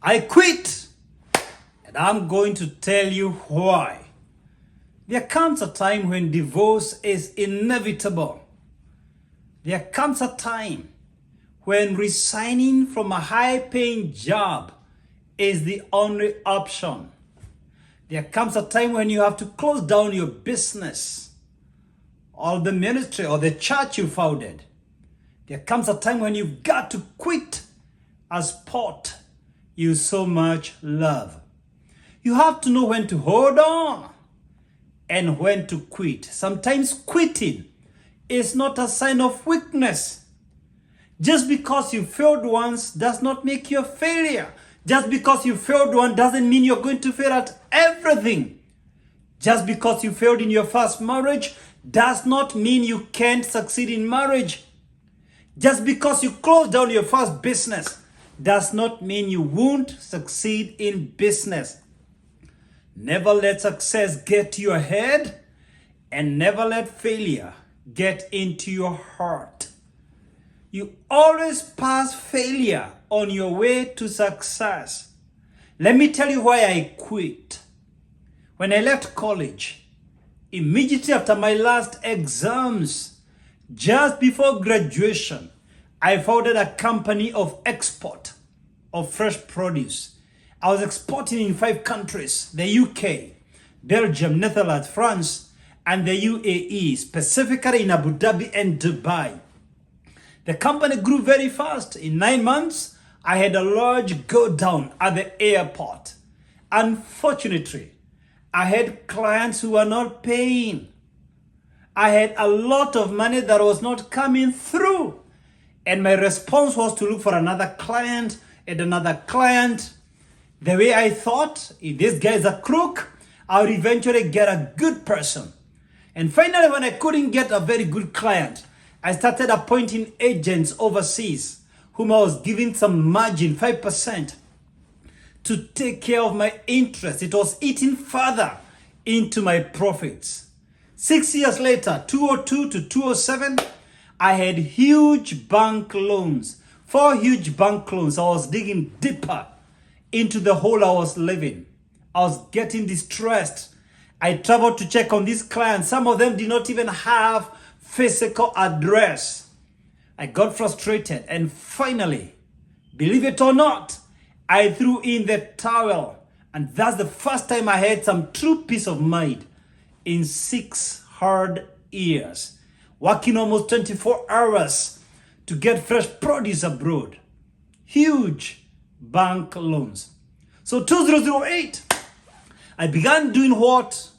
I quit, and I'm going to tell you why. There comes a time when divorce is inevitable. There comes a time when resigning from a high-paying job is the only option. There comes a time when you have to close down your business or the ministry or the church you founded. There comes a time when you've got to quit a sport you so much love. You have to know when to hold on and when to quit. Sometimes quitting is not a sign of weakness. Just because you failed once does not make you a failure. Just because you failed once doesn't mean you're going to fail at everything. Just because you failed in your first marriage does not mean you can't succeed in marriage. Just because you closed down your first business does not mean you won't succeed in business. Never let success get to your head, and never let failure get into your heart. You always pass failure on your way to success. Let me tell you why I quit. When I left college, immediately after my last exams, just before graduation, I founded a company of export of fresh produce. I was exporting in 5 countries: the UK, Belgium, Netherlands, France, and the UAE, specifically in Abu Dhabi and Dubai. The company grew very fast. In 9 months, I had a large go down at the airport. Unfortunately, I had clients who were not paying. I had a lot of money that was not coming through. And my response was to look for another client and another client. The way I thought, if this guy is a crook, I would eventually get a good person. And finally, when I couldn't get a very good client, I started appointing agents overseas whom I was giving some margin, 5%, to take care of my interest. It was eating further into my profits. 6 years later, 2002 to 2007, I had huge bank loans, 4 huge bank loans. I was digging deeper into the hole I was living. I was getting distressed. I traveled to check on these clients. Some of them did not even have physical address. I got frustrated, and finally, believe it or not, I threw in the towel. And that's the first time I had some true peace of mind in 6 hard years, working almost 24 hours to get fresh produce abroad. Huge bank loans. So 2008, I began doing what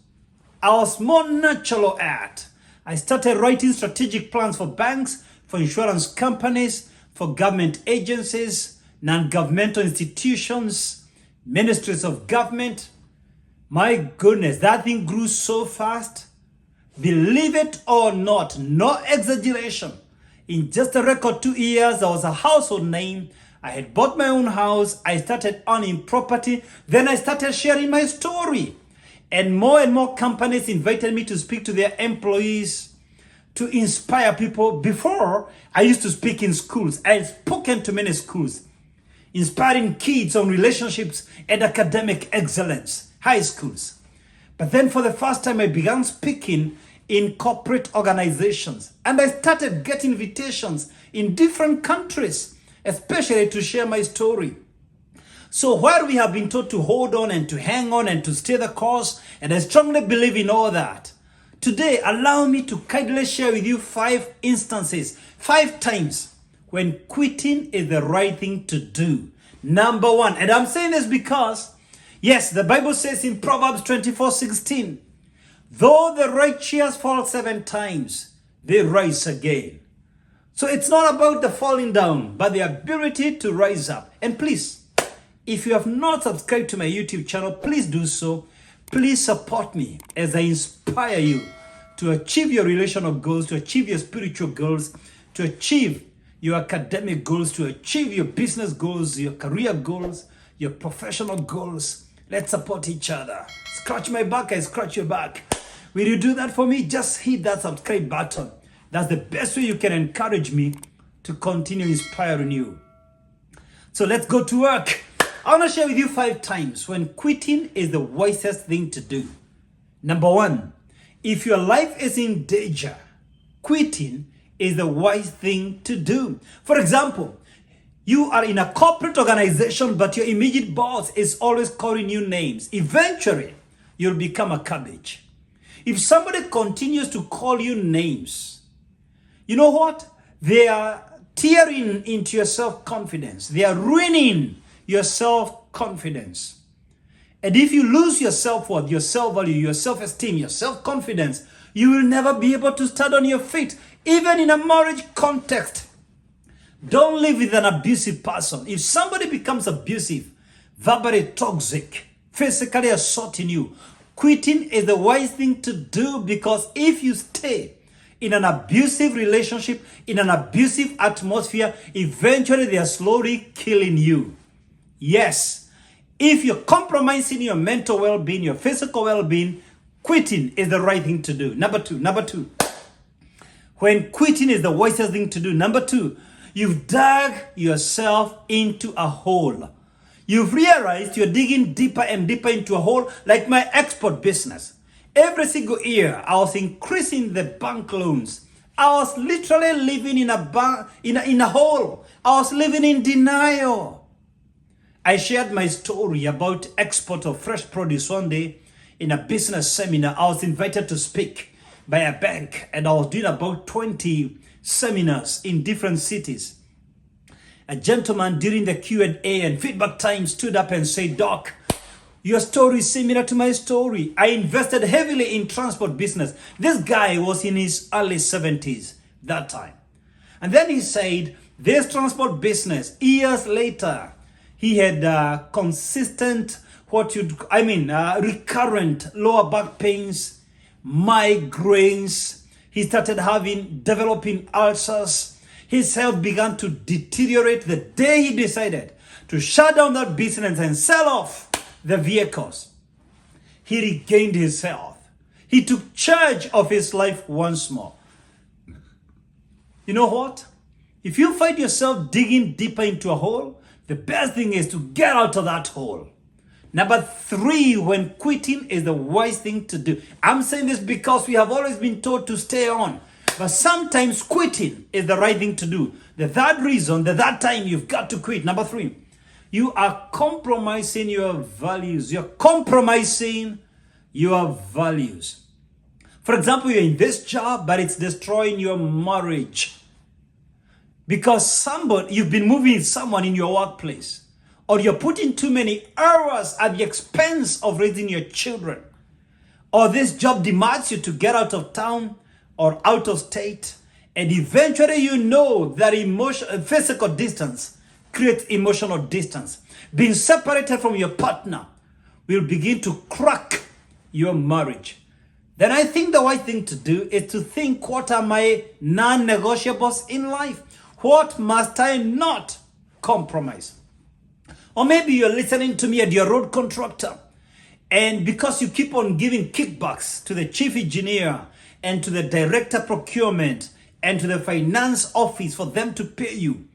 I was more natural at. I started writing strategic plans for banks, for insurance companies, for government agencies, non-governmental institutions, ministries of government. My goodness, that thing grew so fast. Believe it or not, no exaggeration. In just a record 2 years, I was a household name. I had bought my own house. I started owning property. Then I started sharing my story. And more companies invited me to speak to their employees, to inspire people. Before, I used to speak in schools. I had spoken to many schools, inspiring kids on relationships and academic excellence, high schools. But then for the first time, I began speaking in corporate organizations. And I started getting invitations in different countries, especially to share my story. So while we have been taught to hold on and to hang on and to stay the course, and I strongly believe in all that, today allow me to kindly share with you 5 instances, 5 times when quitting is the right thing to do. Number 1, and I'm saying this because, yes, the Bible says in Proverbs 24:16, though the righteous fall 7 times, they rise again. So it's not about the falling down, but the ability to rise up. And please, if you have not subscribed to my YouTube channel, please do so. Please support me as I inspire you to achieve your relational goals, to achieve your spiritual goals, to achieve your academic goals, to achieve your business goals, your career goals, your professional goals. Let's support each other. Scratch my back, I scratch your back. Will you do that for me? Just hit that subscribe button. That's the best way you can encourage me to continue inspiring you. So let's go to work. I want to share with you 5 times when quitting is the wisest thing to do. Number 1, if your life is in danger, quitting is the wise thing to do. For example, you are in a corporate organization, but your immediate boss is always calling you names. Eventually, you'll become a cabbage. If somebody continues to call you names, you know what? They are tearing into your self-confidence. They are ruining your self-confidence. And if you lose your self-worth, your self-value, your self-esteem, your self-confidence, you will never be able to stand on your feet. Even in a marriage context, don't live with an abusive person. If somebody becomes abusive, verbally toxic, physically assaulting you, quitting is the wise thing to do, because if you stay in an abusive relationship, in an abusive atmosphere, eventually they are slowly killing you. Yes, if you're compromising your mental well-being, your physical well-being, quitting is the right thing to do. Number two, when quitting is the wisest thing to do. Number 2, you've dug yourself into a hole. You've realized you're digging deeper and deeper into a hole, like my export business. Every single year, I was increasing the bank loans. I was literally living in a hole. I was living in denial. I shared my story about export of fresh produce one day in a business seminar. I was invited to speak by a bank, and I was doing about 20 seminars in different cities. A gentleman during the Q&A and feedback time stood up and said, "Doc, your story is similar to my story. I invested heavily in transport business." This guy was in his early 70s that time. And then he said, this transport business, years later, he had consistent, recurrent lower back pains, migraines. He started developing ulcers. His health began to deteriorate the day he decided to shut down that business and sell off the vehicles. He regained his health. He took charge of his life once more. You know what? If you find yourself digging deeper into a hole, the best thing is to get out of that hole. Number 3, when quitting is the wise thing to do. I'm saying this because we have always been taught to stay on. But sometimes quitting is the right thing to do. The third reason, the third time you've got to quit. Number 3, you are compromising your values. You're compromising your values. For example, you're in this job, but it's destroying your marriage. Because you've been moving someone in your workplace. Or you're putting too many hours at the expense of raising your children. Or this job demands you to get out of town or out of state. And eventually you know that physical distance creates emotional distance. Being separated from your partner will begin to crack your marriage. Then I think the right thing to do is to think, what are my non-negotiables in life? What must I not compromise? Or maybe you're listening to me at your road contractor, and because you keep on giving kickbacks to the chief engineer and to the director procurement and to the finance office for them to pay you,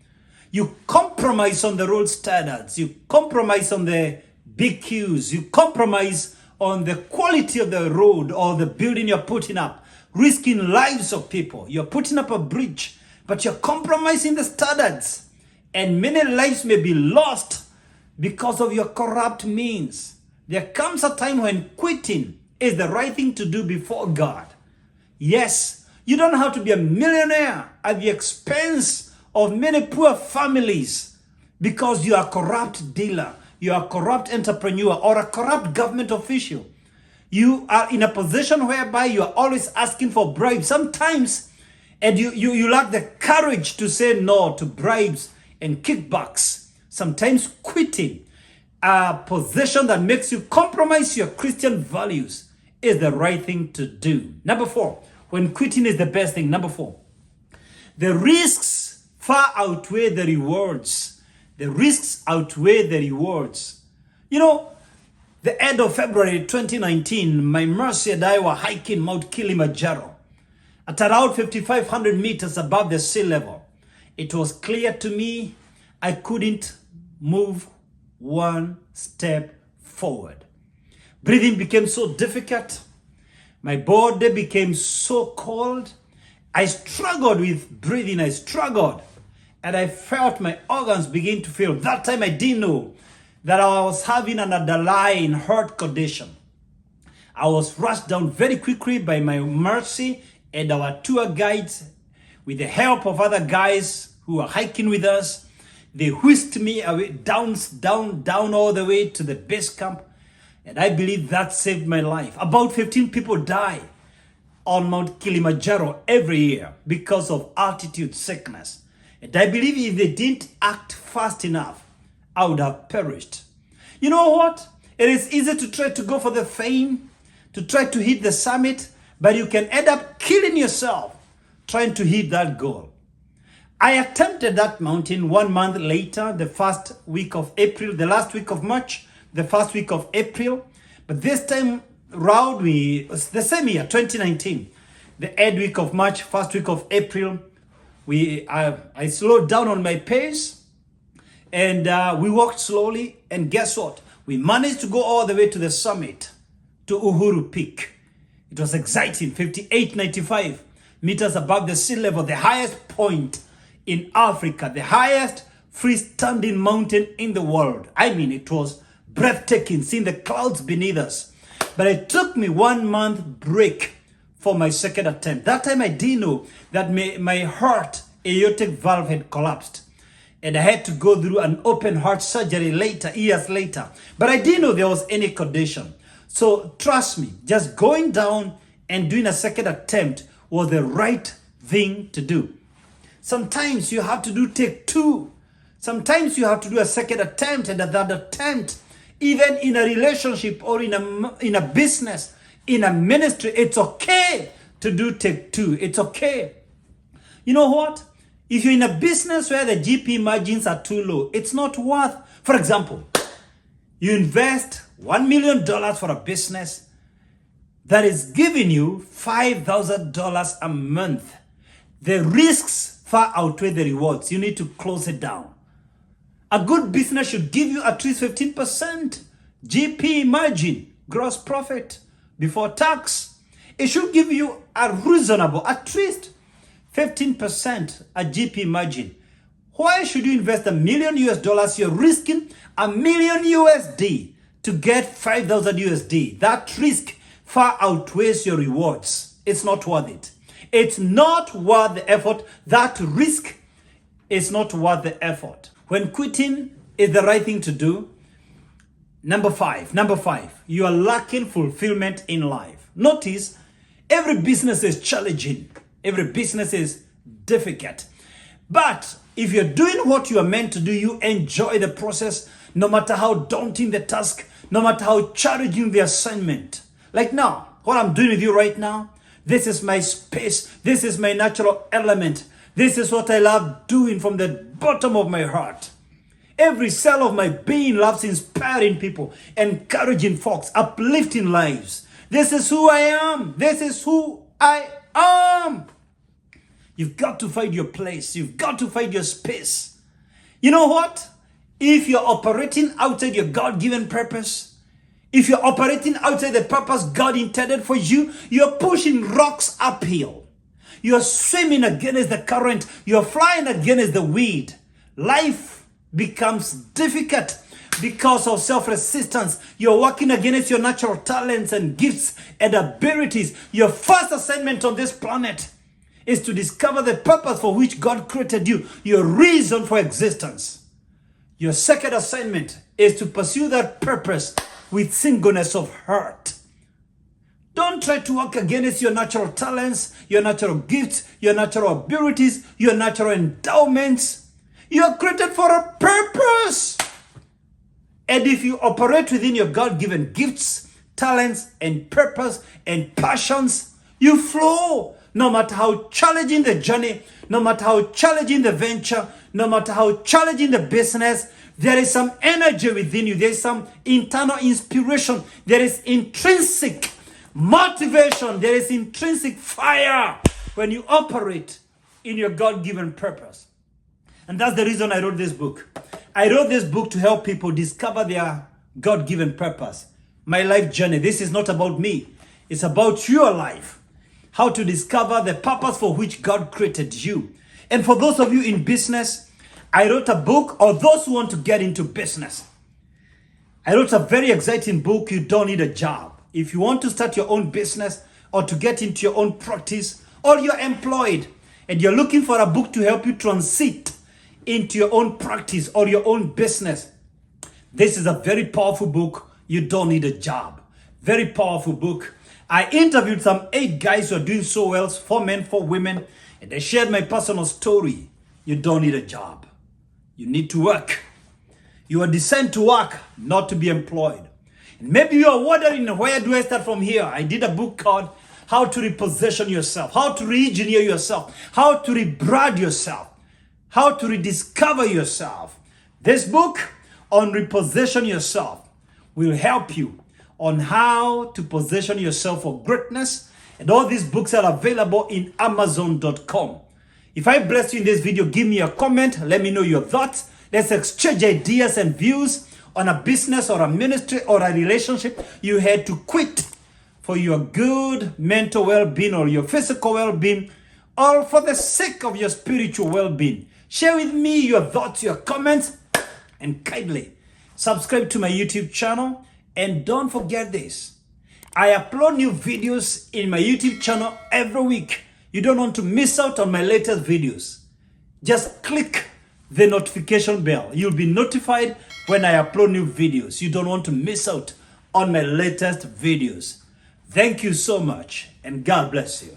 you compromise on the road standards, you compromise on the big queues, you compromise on the quality of the road or the building you're putting up, risking lives of people. You're putting up a bridge, but you're compromising the standards, and many lives may be lost because of your corrupt means. There comes a time when quitting is the right thing to do before God. Yes, you don't have to be a millionaire at the expense of many poor families because you are a corrupt dealer, you are a corrupt entrepreneur, or a corrupt government official. You are in a position whereby you are always asking for bribes sometimes, and you lack the courage to say no to bribes and kickbacks. Sometimes quitting a position that makes you compromise your Christian values is the right thing to do. Number 4, when quitting is the best thing. Number 4, the risks far outweigh the rewards. The risks outweigh the rewards. You know, the end of February 2019, my Mercy and I were hiking Mount Kilimanjaro at around 5,500 meters above the sea level. It was clear to me I couldn't move one step forward. Breathing became so difficult. My body became so cold. I struggled with breathing. I struggled. And I felt my organs begin to fail. That time I didn't know that I was having an underlying heart condition. I was rushed down very quickly by my mercy and our tour guides with the help of other guys who were hiking with us. They whisked me away, down all the way to the base camp. And I believe that saved my life. About 15 people die on Mount Kilimanjaro every year because of altitude sickness. And I believe if they didn't act fast enough, I would have perished. You know what? It is easy to try to go for the fame, to try to hit the summit, but you can end up killing yourself trying to hit that goal. I attempted that mountain 1 month later, the first week of April, the last week of March, the first week of April. But this time round, the same year, 2019, the 8th week of March, first week of April, I slowed down on my pace and we walked slowly. And guess what? We managed to go all the way to the summit, to Uhuru Peak. It was exciting, 5895 meters above the sea level, the highest point in Africa, the highest freestanding mountain in the world. I mean, it was breathtaking, seeing the clouds beneath us. But it took me 1 month break for my second attempt. That time I didn't know that my heart aortic valve had collapsed. And I had to go through an open heart surgery later, years later. But I didn't know there was any condition. So trust me, just going down and doing a second attempt was the right thing to do. Sometimes you have to do take two. Sometimes you have to do a second attempt and that attempt, even in a relationship or in a business, in a ministry, it's okay to do take two. It's okay. You know what? If you're in a business where the GP margins are too low, it's not worth, for example, you invest $1 million for a business that is giving you $5,000 a month. The risks far outweigh the rewards. You need to close it down. A good business should give you at least 15% GP margin, gross profit before tax. It should give you a reasonable, at least 15% a GP margin. Why should you invest $1 million US? You're risking $1 million USD to get 5,000 USD. That risk far outweighs your rewards. It's not worth it. It's not worth the effort. That risk is not worth the effort. When quitting is the right thing to do, number five, you are lacking fulfillment in life. Notice, every business is challenging. Every business is difficult. But if you're doing what you are meant to do, you enjoy the process, no matter how daunting the task, no matter how challenging the assignment. Like now, what I'm doing with you right now, this is my space. This is my natural element. This is what I love doing from the bottom of my heart. Every cell of my being loves inspiring people, encouraging folks, uplifting lives. This is who I am. This is who I am. You've got to find your place. You've got to find your space. You know what? If you're operating outside your God-given purpose, if you're operating outside the purpose God intended for you, you're pushing rocks uphill. You're swimming against the current. You're flying against the wind. Life becomes difficult because of self-resistance. You're working against your natural talents and gifts and abilities. Your first assignment on this planet is to discover the purpose for which God created you, your reason for existence. Your second assignment is to pursue that purpose with singleness of heart. Don't try to work against your natural talents, your natural gifts, your natural abilities, your natural endowments. You are created for a purpose. And if you operate within your God-given gifts, talents, and purpose and passions, you flow. No matter how challenging the journey, no matter how challenging the venture, no matter how challenging the business, there is some energy within you. There is some internal inspiration. There is intrinsic motivation. There is intrinsic fire when you operate in your God-given purpose. And that's the reason I wrote this book. I wrote this book to help people discover their God-given purpose. My life journey. This is not about me. It's about your life. How to discover the purpose for which God created you. And for those of you in business, I wrote a book, or those who want to get into business. I wrote a very exciting book, You Don't Need a Job. If you want to start your own business or to get into your own practice, or you're employed and you're looking for a book to help you transit into your own practice or your own business, this is a very powerful book. You Don't Need a Job. Very powerful book. I interviewed some 8 guys who are doing so well, 4 men, 4 women, and I shared my personal story. You don't need a job. You need to work. You are designed to work, not to be employed. And maybe you are wondering, where do I start from here? I did a book called How to Reposition Yourself, How to Re-engineer Yourself, How to Rebrand Yourself, How to Rediscover Yourself. This book on reposition yourself will help you on how to position yourself for greatness. And all these books are available in Amazon.com. If I blessed you in this video, give me a comment. Let me know your thoughts. Let's exchange ideas and views on a business or a ministry or a relationship you had to quit for your good mental well-being or your physical well-being, or for the sake of your spiritual well-being. Share with me your thoughts, your comments, and kindly subscribe to my YouTube channel. And don't forget this, I upload new videos in my YouTube channel every week. You don't want to miss out on my latest videos. Just click the notification bell. You'll be notified when I upload new videos. You don't want to miss out on my latest videos. Thank you so much, and God bless you.